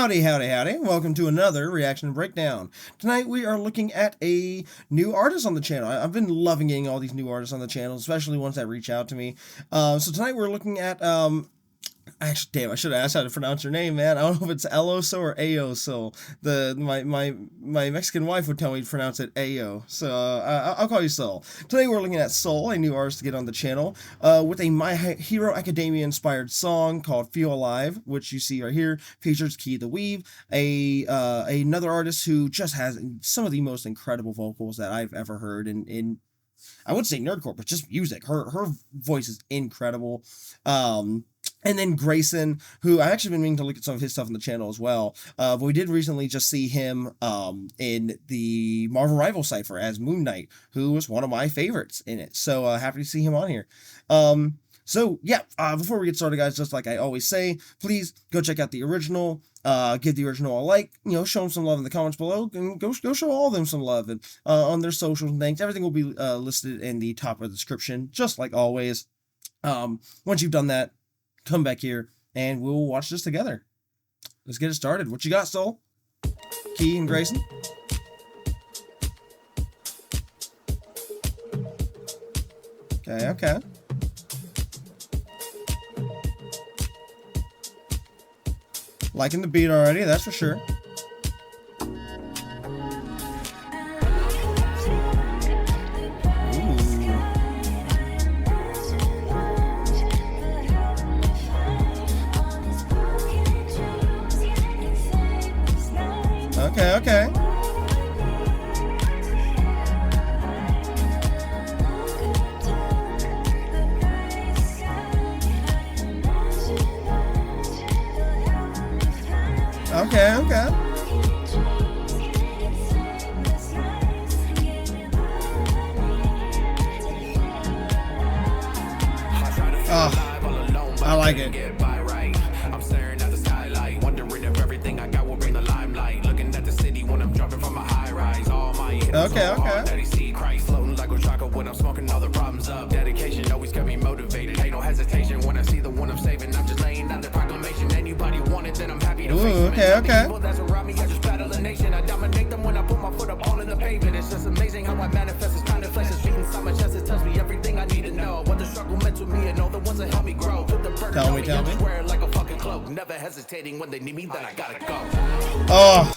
Howdy, howdy, howdy. Welcome to another Reaction Breakdown. Tonight we are looking at a new artist on the channel. I've been loving getting all these new artists on the channel, especially ones that reach out to me. So tonight we're looking at, actually, damn, I should have asked how to pronounce her name, man. I don't know if it's Ello or Ayo so. My Mexican wife would tell me to pronounce it Ayo. So I'll call you Soul. Today we're looking at Soul, a new artist to get on the channel, with a My Hero Academia inspired song called Feel Alive, which you see right here. Features Key the Weave, another artist who just has some of the most incredible vocals that I've ever heard in I would say nerdcore, but just music. Her voice is incredible. And then Grayson, who I actually been meaning to look at some of his stuff on the channel as well. But we did recently just see him in the Marvel Rival Cypher as Moon Knight, who was one of my favorites in it. So happy to see him on here. So yeah, before we get started, guys, just like I always say, please go check out the original. Give the original a like, show them some love in the comments below, and go show all of them some love and on their socials and things. Everything will be listed in the top of the description, just like always. Once you've done that, come back here and we'll watch this together. Let's get it started. What you got, Soul? Key and Grayson? Okay. Liking the beat already, that's for sure. Okay. Okay. Oh, I like it. Okay. When I'm smoking all the problems up, dedication always got me motivated. Ain't no hesitation when I see the one I'm saving. I'm just laying down the proclamation. Anybody want it, then I'm happy to face it. Okay. People that's around me, I just battle the nation. I dominate them when I put my foot up all in the pavement. It's just amazing how I manifest. This kind of flesh is beating inside my chest. It tells me everything I need to know. What the struggle meant to me and all the ones that help me grow. Put the burden on me and just wear it like a fucking cloak. Never hesitating when they need me, then I gotta go.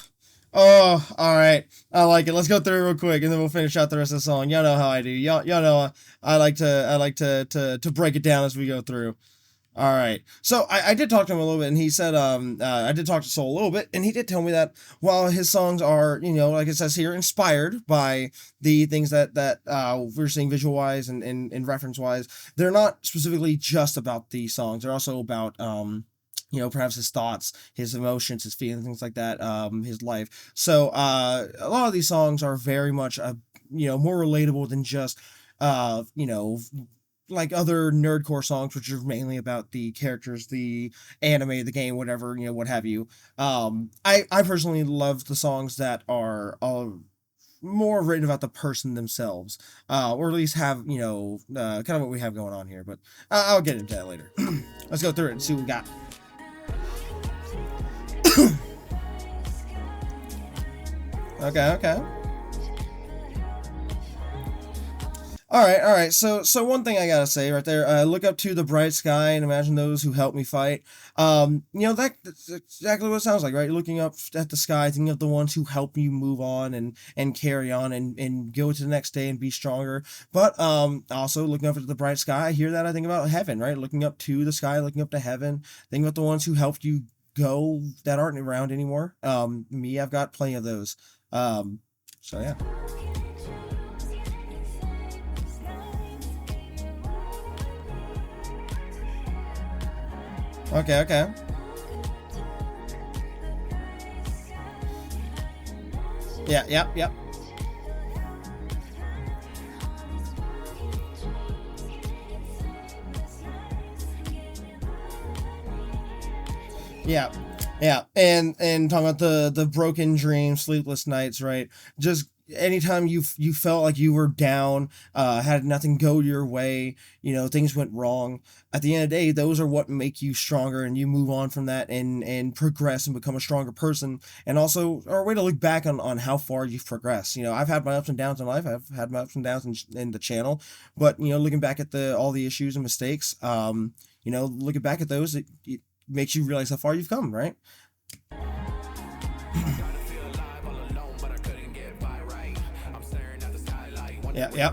Oh, all right. I like it. Let's go through it real quick, and then we'll finish out the rest of the song. Y'all know how I do. Y'all know I like to break it down as we go through. All right. So I did talk to him a little bit, and he said I did talk to Soul a little bit, and he did tell me that while his songs are, like it says here, inspired by the things that we're seeing visual wise and reference wise, they're not specifically just about the songs. They're also about perhaps his thoughts, his emotions, his feelings, things like that, his life. So a lot of these songs are very much, more relatable than just, like other nerdcore songs, which are mainly about the characters, the anime, the game, whatever, what have you. I personally love the songs that are more written about the person themselves, or at least have, kind of what we have going on here, but I'll get into that later. Let's go through it and see what we got. Okay. All right. So one thing I gotta say right there, look up to the bright sky and imagine those who help me fight. That's exactly what it sounds like, right? Looking up at the sky, thinking of the ones who help you move on and carry on and go to the next day and be stronger. But also looking up at the bright sky, I hear that, I think about heaven, right? Looking up to the sky, looking up to heaven, thinking about the ones who helped you go that aren't around anymore. Me, I've got plenty of those. So yeah. Okay. Yep. Yeah, and talking about the broken dreams, sleepless nights, right? Just anytime you felt like you were down, had nothing go your way, things went wrong. At the end of the day, those are what make you stronger, and you move on from that and progress and become a stronger person. And also, are a way to look back on how far you've progressed. I've had my ups and downs in life. I've had my ups and downs in the channel, but looking back at all the issues and mistakes, looking back at those, it makes you realize how far you've come, right? Yeah, yeah.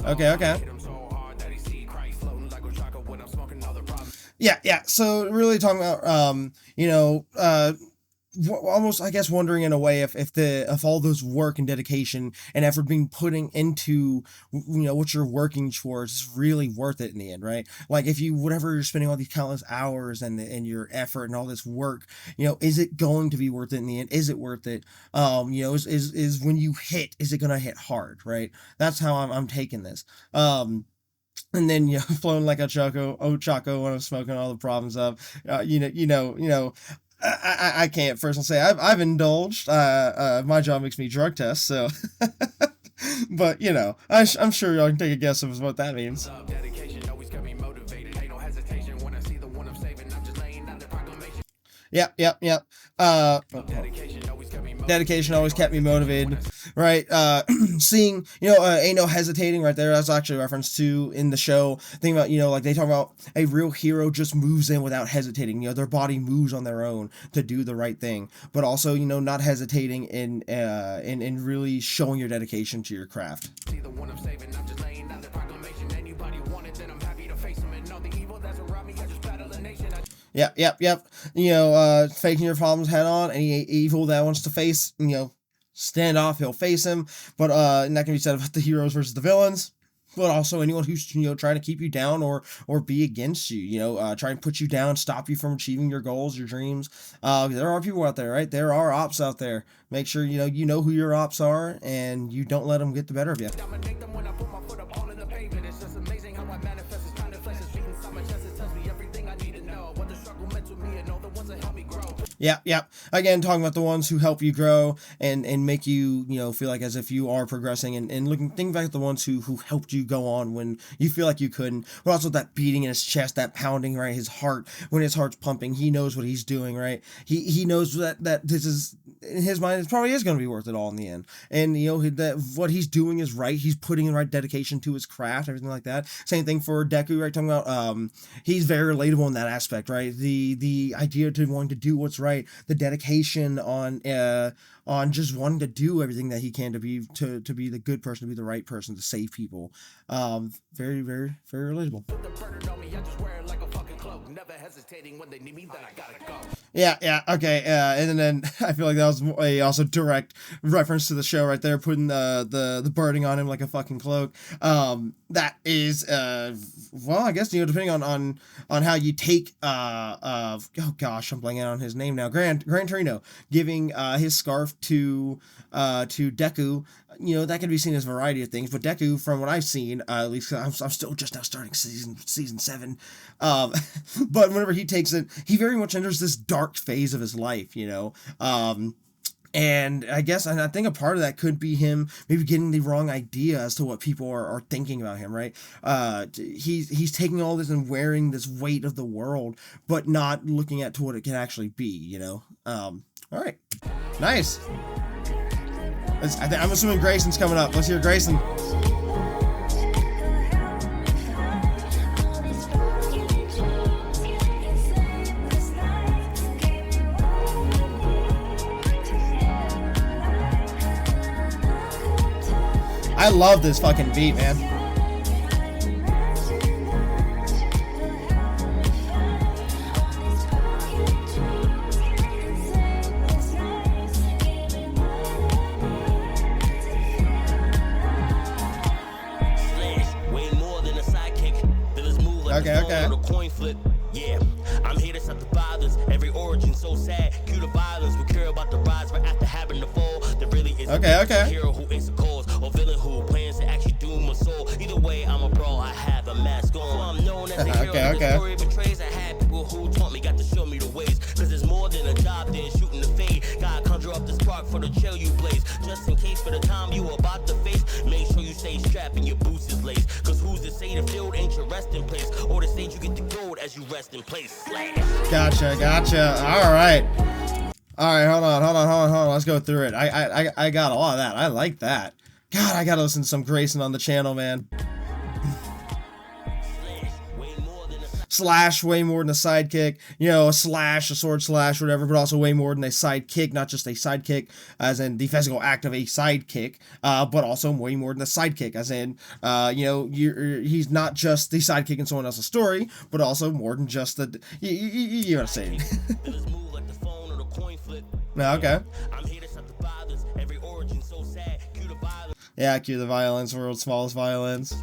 Okay. Yeah, yeah. So really talking about, almost, I guess, wondering in a way if all those work and dedication and effort being putting into what you're working towards is really worth it in the end, right? Like, if you whatever you're spending all these countless hours and your effort and all this work, is it going to be worth it in the end? Is it worth it? Is when you hit, is it gonna hit hard, right? That's how I'm taking this. And then flowing like a Chaco when I'm smoking all the problems up. I can't first say I've indulged. My job makes me drug test, so. But I'm sure y'all can take a guess of what that means. Yep. Dedication always kept me motivated, right? Seeing, ain't no hesitating right there. That's actually a reference to in the show. Think about, like they talk about a real hero just moves in without hesitating. Their body moves on their own to do the right thing, but also, not hesitating in really showing your dedication to your craft. Yep. Facing your problems head on. Any evil that wants to face, stand off, he'll face him. But and that can be said about the heroes versus the villains. But also anyone who's trying to keep you down or be against you, try and put you down, stop you from achieving your goals, your dreams. There are people out there, right? There are ops out there. Make sure you know who your ops are, and you don't let them get the better of you. Yeah. Again, talking about the ones who help you grow and make you, feel like as if you are progressing, and think back at the ones who helped you go on when you feel like you couldn't. But also that beating in his chest, that pounding, right? His heart, when his heart's pumping, he knows what he's doing, right? He knows that this is, in his mind, it probably is going to be worth it all in the end. And, that what he's doing is right. He's putting the right dedication to his craft, everything like that. Same thing for Deku, right? Talking about, he's very relatable in that aspect, right? The idea to wanting to do what's right, the dedication on just wanting to do everything that he can to be the good person, to be the right person, to save people. Very, very, very relatable. Yeah, okay, and then I feel like that was a also direct reference to the show right there, putting the birding on him like a fucking cloak. That is, well, I guess, depending on how you take, oh gosh, I'm blanking on his name now, Gran Torino, giving his scarf to Deku, that can be seen as a variety of things, but Deku, from what I've seen, at least I'm still just now starting season 7, but whenever he takes it, he very much enters this dark phase of his life, and I guess, and I think a part of that could be him maybe getting the wrong idea as to what people are thinking about him, right? He's taking all this and wearing this weight of the world, but not looking at to what it can actually be, all right, nice. I'm assuming Grayson's coming up. Let's hear Grayson. I love this fucking beat, man. Okay. Coin flip. Yeah, I'm here to stop the violence. Every origin so sad. Cue the violence. We care about the rise right after having the fall. There really is a hero who is a cause, or villain who plans to actually doom my soul. Either way, I'm a brawl. I have a mask on. So I'm known as a hero. The story betrays. I had people who taught me, got to show me the ways. Cause it's more than a job than shooting the fade. God for the trail you blaze. Just in case for the time you about to face, make sure you stay strapped and your boots is laced. Cause who's to say the field ain't your resting place, or the stage you get the gold as you rest in place. Slash. Gotcha. All right. Hold on. Let's go through it. I got a lot of that. I like that. God, I gotta listen to some Grayson on the channel, man. Slash, way more than a sidekick. You know, a slash, a sword slash, whatever, but also way more than a sidekick. Not just a sidekick, as in the physical act of a sidekick, but also way more than a sidekick, as in, you know, he's not just the sidekick in someone else's story, but also more than just the. You know what I'm saying? Okay. Yeah, cue the violence, world's smallest violence.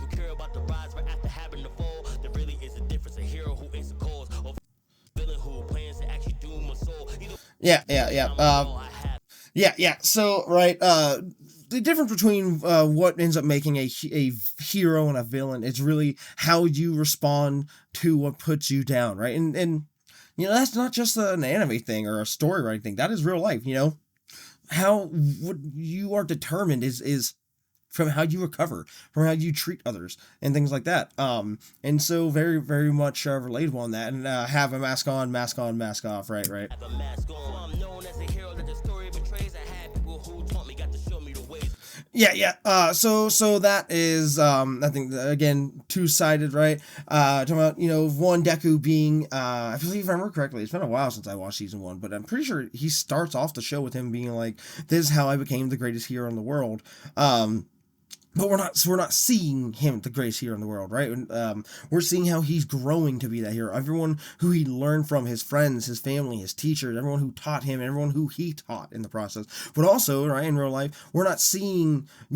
Yeah. So, right, the difference between what ends up making a hero and a villain is really how you respond to what puts you down, right? And you know, that's not just an anime thing or a story writing thing. That is real life, you know? How what you are determined is from how you recover, from how you treat others, and things like that. And so very, very much relatable on that. And have a mask on, mask off, right. Yeah. So that is, I think, again, two-sided, right? Talking about, you know, one Deku being, I believe if I remember correctly, it's been a while since I watched season 1, but I'm pretty sure he starts off the show with him being like, this is how I became the greatest hero in the world. But we're not seeing him the greatest hero in the world, right? We're seeing how he's growing to be that hero. Everyone who he learned from, his friends, his family, his teachers, everyone who taught him, everyone who he taught in the process. But also, right, in real life, we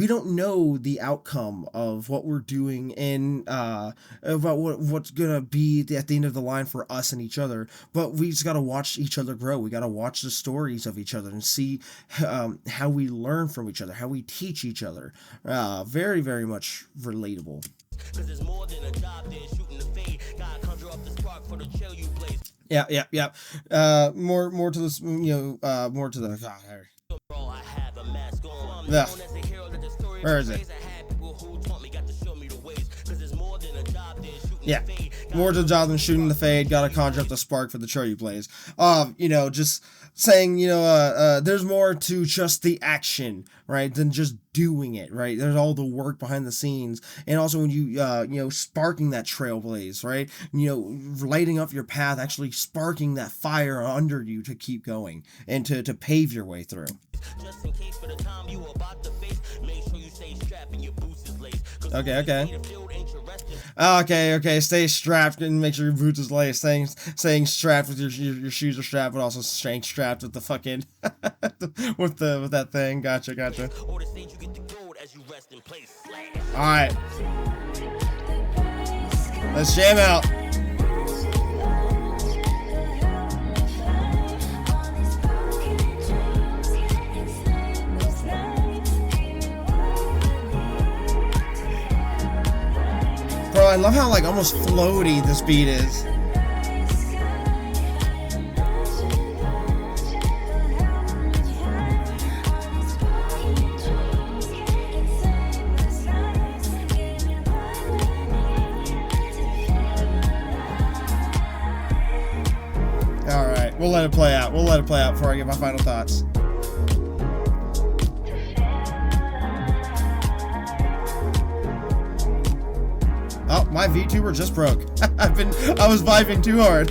don't know the outcome of what we're doing and about what's gonna be at the end of the line for us and each other. But we just gotta watch each other grow. We gotta watch the stories of each other and see how we learn from each other, how we teach each other. Very, very much relatable. Yeah. More to this, you know, more to the. Yeah. Where is it? Yeah. More to the job than shooting the fade. Gotta conjure up the spark for the Choyu plays. You know, just saying, you know, there's more to just the action, right, than just doing it, right? There's all the work behind the scenes, and also when you know, sparking that trailblaze, right? You know, lighting up your path, actually sparking that fire under you to keep going and to pave your way through. Just in case for the time you about to face, make sure you stay strapped and your boots is laced. Okay. Stay strapped and make sure your boots is laced. Saying strapped with your shoes are strapped, but also staying strapped with the fucking with that thing. Gotcha. All right, let's jam out. Bro, I love how, like, almost floaty this beat is. Alright, we'll let it play out. Before I get my final thoughts. Oh, my VTuber just broke. I was vibing too hard.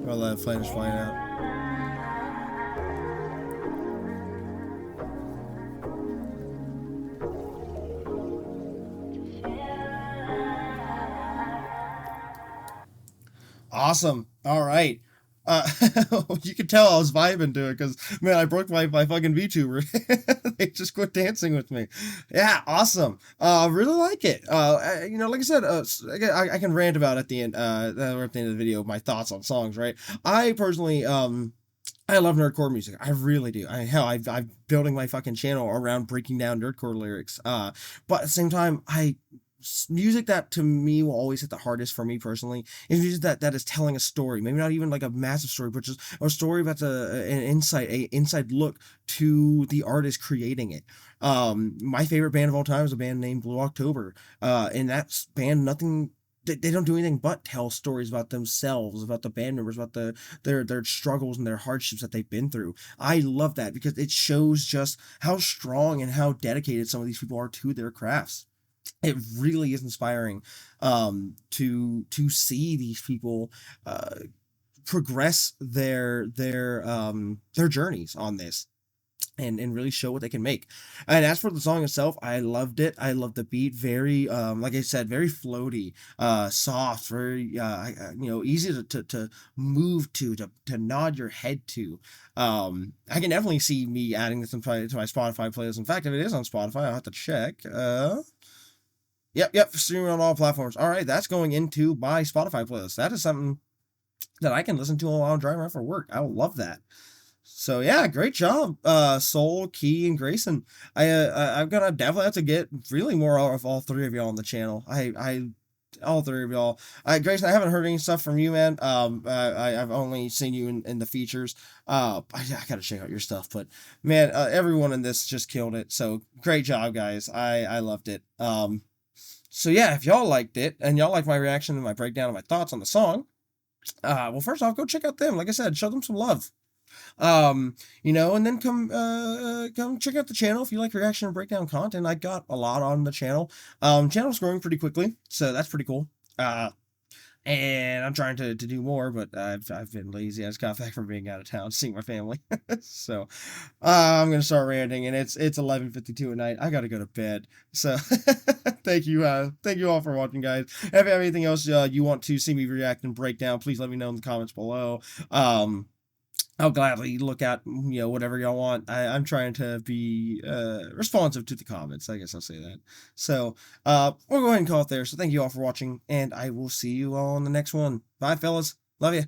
I'll let it finish playing out. Awesome. All right. You could tell I was vibing to it because, man, I broke my fucking VTuber. They just quit dancing with me. Yeah, awesome. Really like it. You know, like I said, I can rant about at the end, at the end of the video, my thoughts on songs, right? I personally, I love nerdcore music. I really do. I'm building my fucking channel around breaking down nerdcore lyrics. But at the same time, I music that to me will always hit the hardest for me personally is music that is telling a story, maybe not even like a massive story, but just a story about an insight, a inside look to the artist creating it. My favorite band of all time is a band named Blue October, and that band, nothing, they don't do anything but tell stories about themselves, about the band members, about their struggles and their hardships that they've been through. I love that because it shows just how strong and how dedicated some of these people are to their crafts. It really is inspiring, to see these people progress their journeys on this, and really show what they can make. And as for the song itself, I loved it. I loved the beat. Very, like I said, very floaty, soft, very, easy to move to nod your head to. I can definitely see me adding this to my Spotify playlist. In fact, if it is on Spotify, I'll have to check. Yep, streaming on all platforms. All right, that's going into my Spotify playlist. That is something that I can listen to while I'm driving around for work. I will love that. So yeah, great job, Soul, Key, and Grayson. I'm gonna definitely have to get really more of all three of y'all on the channel. All three of y'all. Grayson, I haven't heard any stuff from you, man. I've only seen you in the features. I gotta check out your stuff, but man, everyone in this just killed it. So great job, guys. I loved it. So yeah, if y'all liked it and y'all like my reaction and my breakdown and my thoughts on the song, well, first off, go check out them. Like I said, show them some love. And then come check out the channel if you like reaction and breakdown content. I got a lot on the channel. Channel's growing pretty quickly, so that's pretty cool. And I'm trying to do more, but I've been lazy. I just got back from being out of town, seeing my family. So I'm gonna start ranting, and it's 11:52 at night. I gotta go to bed. So thank you all for watching, guys. If you have anything else you want to see me react and break down, please let me know in the comments below. I'll gladly look at, whatever y'all want. I'm trying to be responsive to the comments. I guess I'll say that. So we'll go ahead and call it there. So thank you all for watching, and I will see you all on the next one. Bye, fellas. Love you.